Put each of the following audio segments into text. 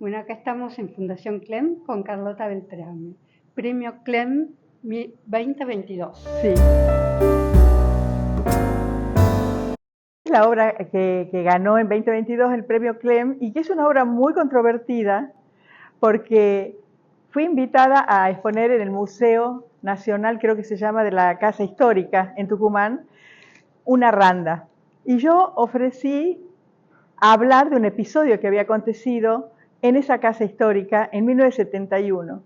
Bueno, acá estamos en Fundación CLEM con Carlota Beltrame. Premio CLEM 2022. Sí. La obra que ganó en 2022 el premio CLEM y que es una obra muy controvertida porque fui invitada a exponer en el Museo Nacional, creo que se llama, de la Casa Histórica en Tucumán, una randa. Y yo ofrecí hablar de un episodio que había acontecido en esa casa histórica en 1971.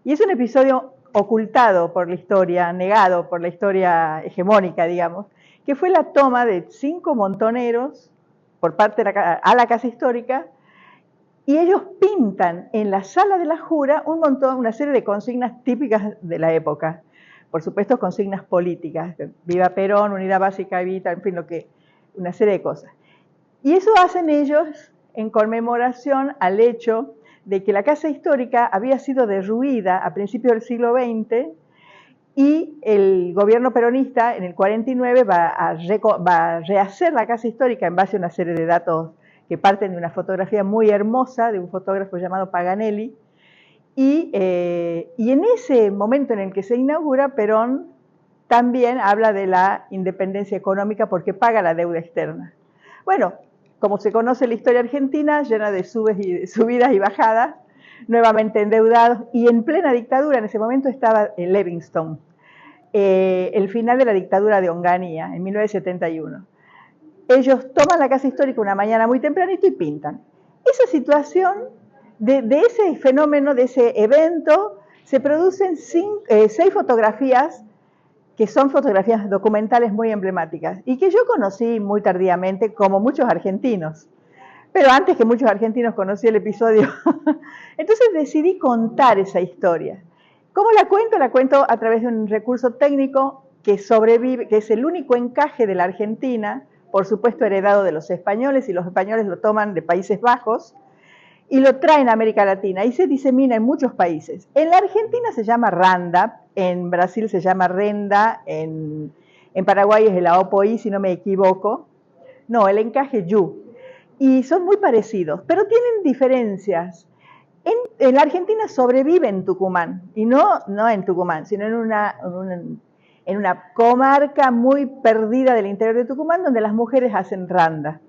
Y es un episodio ocultado por la historia, negado por la historia hegemónica, digamos, que fue la toma de 5 montoneros por parte de a la casa histórica, y ellos pintan en la sala de la jura una serie de consignas típicas de la época. Por supuesto, consignas políticas, viva Perón, unidad básica, Evita, en fin, una serie de cosas. Y eso hacen ellos en conmemoración al hecho de que la casa histórica había sido derruida a principios del siglo XX y el gobierno peronista en el 49 va a rehacer la casa histórica en base a una serie de datos que parten de una fotografía muy hermosa de un fotógrafo llamado Paganelli. Y en ese momento en el que se inaugura, Perón también habla de la independencia económica porque paga la deuda externa. Bueno, como se conoce la historia argentina, llena de subidas y bajadas, nuevamente endeudados, y en plena dictadura, en ese momento estaba Livingstone, el final de la dictadura de Onganía, en 1971. Ellos toman la casa histórica una mañana muy tempranito y pintan. Esa situación, de ese fenómeno, de ese evento, se producen 6 fotografías que son fotografías documentales muy emblemáticas y que yo conocí muy tardíamente, como muchos argentinos. Pero antes que muchos argentinos conocí el episodio. Entonces decidí contar esa historia. ¿Cómo la cuento? La cuento a través de un recurso técnico que sobrevive, que es el único encaje de la Argentina, por supuesto heredado de los españoles, y los españoles lo toman de Países Bajos, y lo traen a América Latina y se disemina en muchos países. En la Argentina se llama randa, en Brasil se llama renda, en Paraguay es el aopoí, si no me equivoco. No, el encaje yu. Y son muy parecidos, pero tienen diferencias. En la Argentina sobrevive en Tucumán, y no en Tucumán, sino en una comarca muy perdida del interior de Tucumán, donde las mujeres hacen randa.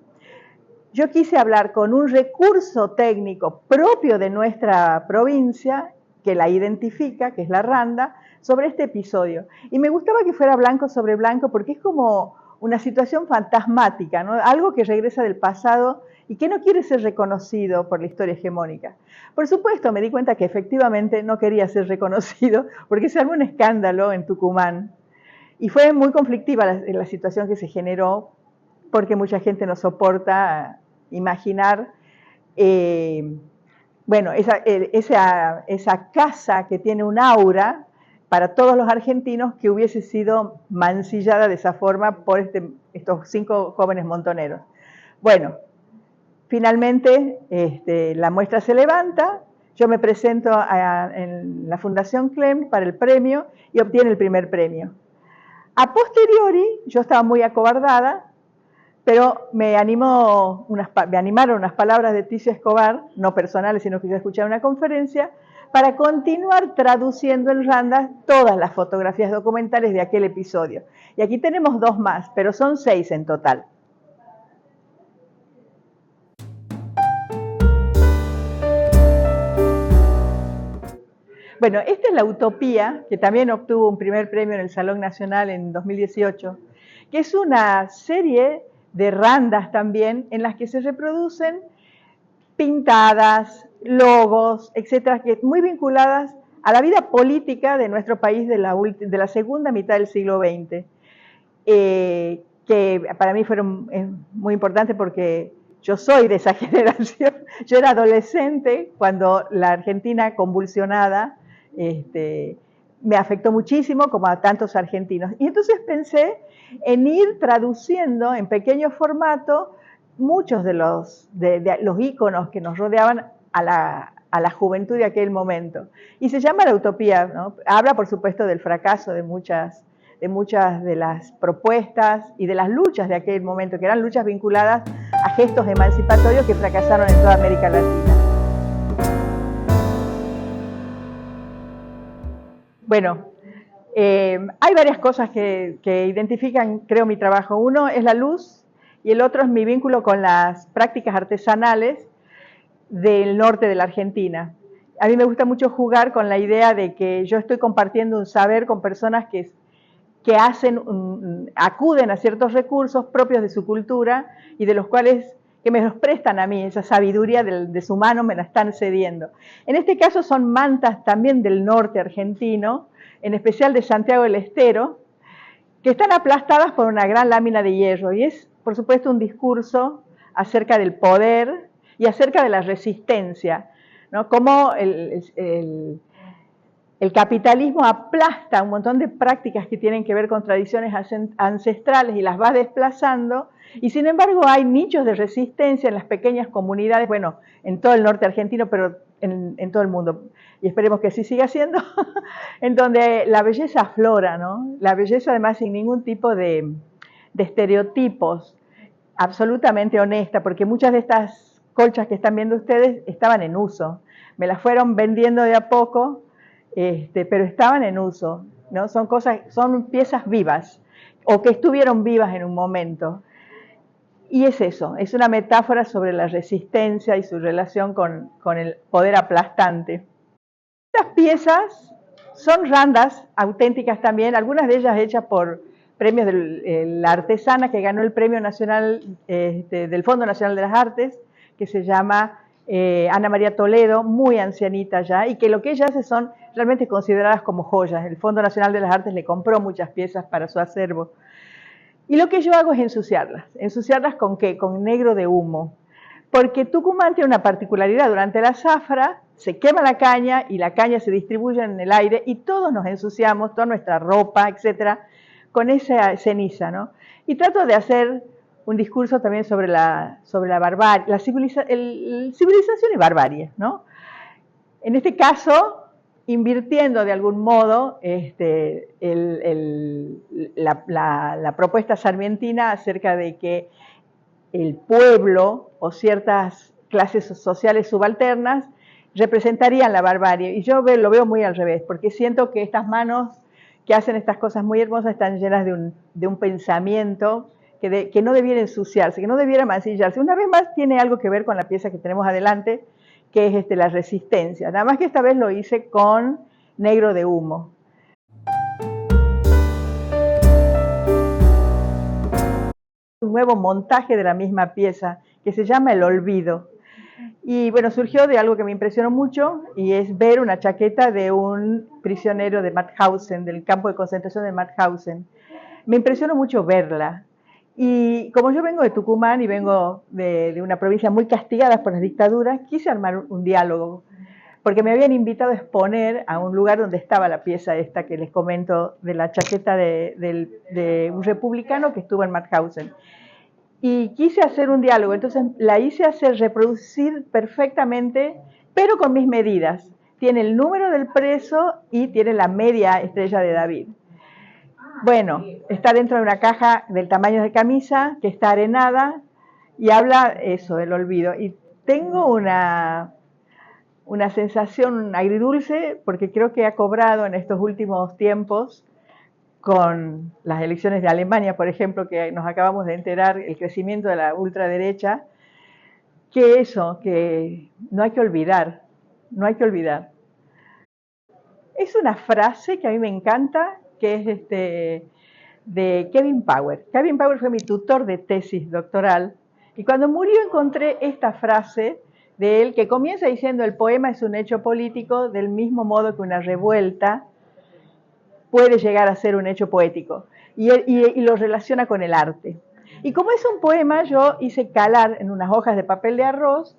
Yo quise hablar con un recurso técnico propio de nuestra provincia, que la identifica, que es la randa, sobre este episodio. Y me gustaba que fuera blanco sobre blanco, porque es como una situación fantasmática, ¿no? Algo que regresa del pasado y que no quiere ser reconocido por la historia hegemónica. Por supuesto, me di cuenta que efectivamente no quería ser reconocido, porque se armó un escándalo en Tucumán. Y fue muy conflictiva la situación que se generó, porque mucha gente no soporta imaginar, bueno, esa casa que tiene un aura para todos los argentinos, que hubiese sido mancillada de esa forma por estos 5 jóvenes montoneros. Bueno, finalmente la muestra se levanta, yo me presento en la Fundación CLEM para el premio y obtiene el primer premio. A posteriori, yo estaba muy acobardada, pero me animaron unas palabras de Ticio Escobar, no personales, sino que yo escuché en una conferencia, para continuar traduciendo en randa todas las fotografías documentales de aquel episodio. Y aquí tenemos 2 más, pero son 6 en total. Bueno, esta es la Utopía, que también obtuvo un primer premio en el Salón Nacional en 2018, que es una serie de randas también en las que se reproducen pintadas, logos, etcétera, que muy vinculadas a la vida política de nuestro país de la segunda mitad del siglo XX, que para mí fueron muy importantes porque yo soy de esa generación. Yo era adolescente cuando la Argentina convulsionada me afectó muchísimo, como a tantos argentinos. Y entonces pensé en ir traduciendo en pequeño formato muchos de los íconos que nos rodeaban a la juventud de aquel momento. Y se llama La Utopía, ¿no? Habla, por supuesto, del fracaso de muchas de las propuestas y de las luchas de aquel momento, que eran luchas vinculadas a gestos emancipatorios que fracasaron en toda América Latina. Bueno, hay varias cosas que identifican, creo, mi trabajo. Uno es la luz y el otro es mi vínculo con las prácticas artesanales del norte de la Argentina. A mí me gusta mucho jugar con la idea de que yo estoy compartiendo un saber con personas que acuden a ciertos recursos propios de su cultura y de los cuales que me los prestan a mí, esa sabiduría de su mano me la están cediendo. En este caso son mantas también del norte argentino, en especial de Santiago del Estero, que están aplastadas por una gran lámina de hierro y es, por supuesto, un discurso acerca del poder y acerca de la resistencia, ¿no? Cómo el capitalismo aplasta un montón de prácticas que tienen que ver con tradiciones ancestrales y las va desplazando, y sin embargo hay nichos de resistencia en las pequeñas comunidades, bueno, en todo el norte argentino, pero en todo el mundo, y esperemos que así siga siendo, en donde la belleza aflora, ¿no? La belleza además sin ningún tipo de estereotipos, absolutamente honesta, porque muchas de estas colchas que están viendo ustedes estaban en uso, me las fueron vendiendo de a poco, pero estaban en uso, ¿no? Son piezas vivas, o que estuvieron vivas en un momento. Y es eso, es una metáfora sobre la resistencia y su relación con el poder aplastante. Estas piezas son randas auténticas también, algunas de ellas hechas por premios de la artesana que ganó el Premio Nacional del Fondo Nacional de las Artes, que se llama Ana María Toledo, muy ancianita ya, y que lo que ella hace son realmente consideradas como joyas. El Fondo Nacional de las Artes le compró muchas piezas para su acervo. Y lo que yo hago es ensuciarlas. ¿Ensuciarlas con qué? Con negro de humo. Porque Tucumán tiene una particularidad. Durante la zafra se quema la caña y la caña se distribuye en el aire y todos nos ensuciamos, toda nuestra ropa, etcétera, con esa ceniza, ¿no? Y trato de hacer un discurso también sobre la barbarie, la civilización y barbarie, ¿no? En este caso, invirtiendo de algún modo la propuesta sarmientina acerca de que el pueblo o ciertas clases sociales subalternas representarían la barbarie. Y yo lo veo muy al revés, porque siento que estas manos que hacen estas cosas muy hermosas están llenas de un pensamiento que no debiera ensuciarse, que no debiera mancillarse. Una vez más tiene algo que ver con la pieza que tenemos adelante, que es la resistencia. Nada más que esta vez lo hice con negro de humo. Un nuevo montaje de la misma pieza que se llama El Olvido. Y bueno, surgió de algo que me impresionó mucho y es ver una chaqueta de un prisionero de Mauthausen, del campo de concentración de Mauthausen. Me impresionó mucho verla. Y como yo vengo de Tucumán y vengo de una provincia muy castigada por las dictaduras, quise armar un diálogo, porque me habían invitado a exponer a un lugar donde estaba la pieza esta que les comento, de la chaqueta de un republicano que estuvo en Mauthausen. Y quise hacer un diálogo, entonces la hice reproducir perfectamente, pero con mis medidas. Tiene el número del preso y tiene la media estrella de David. Bueno, está dentro de una caja del tamaño de camisa, que está arenada, y habla eso, del olvido. Y tengo una sensación agridulce, porque creo que ha cobrado en estos últimos tiempos, con las elecciones de Alemania, por ejemplo, que nos acabamos de enterar, el crecimiento de la ultraderecha, que no hay que olvidar, no hay que olvidar. Es una frase que a mí me encanta, que es de Kevin Power. Kevin Power fue mi tutor de tesis doctoral, y cuando murió encontré esta frase de él, que comienza diciendo: el poema es un hecho político del mismo modo que una revuelta puede llegar a ser un hecho poético, y lo relaciona con el arte. Y como es un poema, yo hice calar en unas hojas de papel de arroz,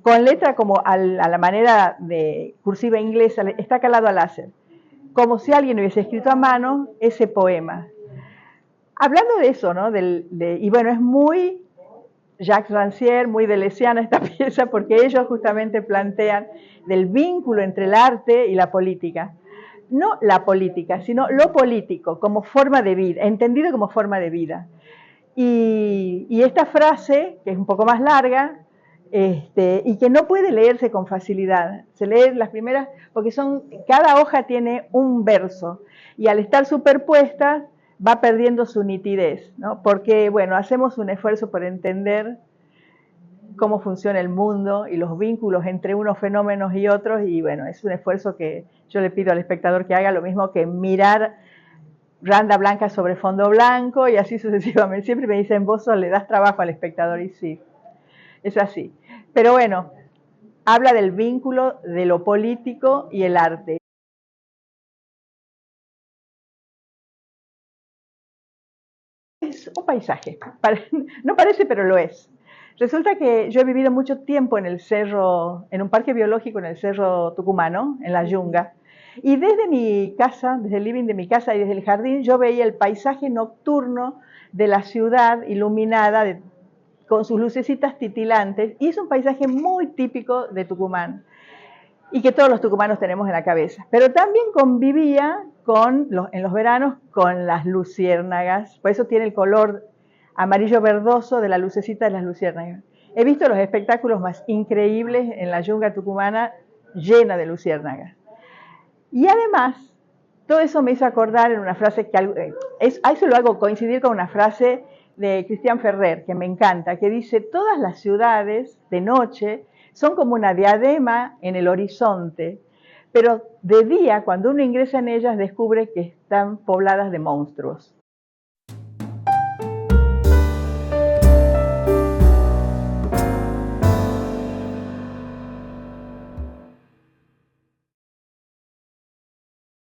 con letra como a la manera de cursiva inglesa, está calado a láser, como si alguien hubiese escrito a mano ese poema. Hablando de eso, ¿no? Y bueno, es muy Jacques Rancière, muy deleuziana esta pieza, porque ellos justamente plantean del vínculo entre el arte y la política. No la política, sino lo político como forma de vida, entendido como forma de vida. Y esta frase, que es un poco más larga, y que no puede leerse con facilidad. Se lee las primeras, porque cada hoja tiene un verso, y al estar superpuestas va perdiendo su nitidez, ¿no? Porque, bueno, hacemos un esfuerzo por entender cómo funciona el mundo y los vínculos entre unos fenómenos y otros, y bueno, es un esfuerzo que yo le pido al espectador que haga, lo mismo que mirar randa blanca sobre fondo blanco, y así sucesivamente. Siempre me dicen, vos le das trabajo al espectador, y sí, es así. Pero bueno, habla del vínculo de lo político y el arte. Es un paisaje, no parece, pero lo es. Resulta que yo he vivido mucho tiempo en el cerro, en un parque biológico en el cerro tucumano, en la Yunga, y desde mi casa, desde el living de mi casa y desde el jardín, yo veía el paisaje nocturno de la ciudad iluminada con sus lucecitas titilantes, y es un paisaje muy típico de Tucumán y que todos los tucumanos tenemos en la cabeza. Pero también convivía en los veranos con las luciérnagas, por eso tiene el color amarillo verdoso de la lucecita de las luciérnagas. He visto los espectáculos más increíbles en la Yunga tucumana, llena de luciérnagas. Y además, todo eso me hizo acordar en una frase que a eso lo hago coincidir con una frase de Cristian Ferrer, que me encanta, que dice: todas las ciudades de noche son como una diadema en el horizonte, pero de día, cuando uno ingresa en ellas, descubre que están pobladas de monstruos.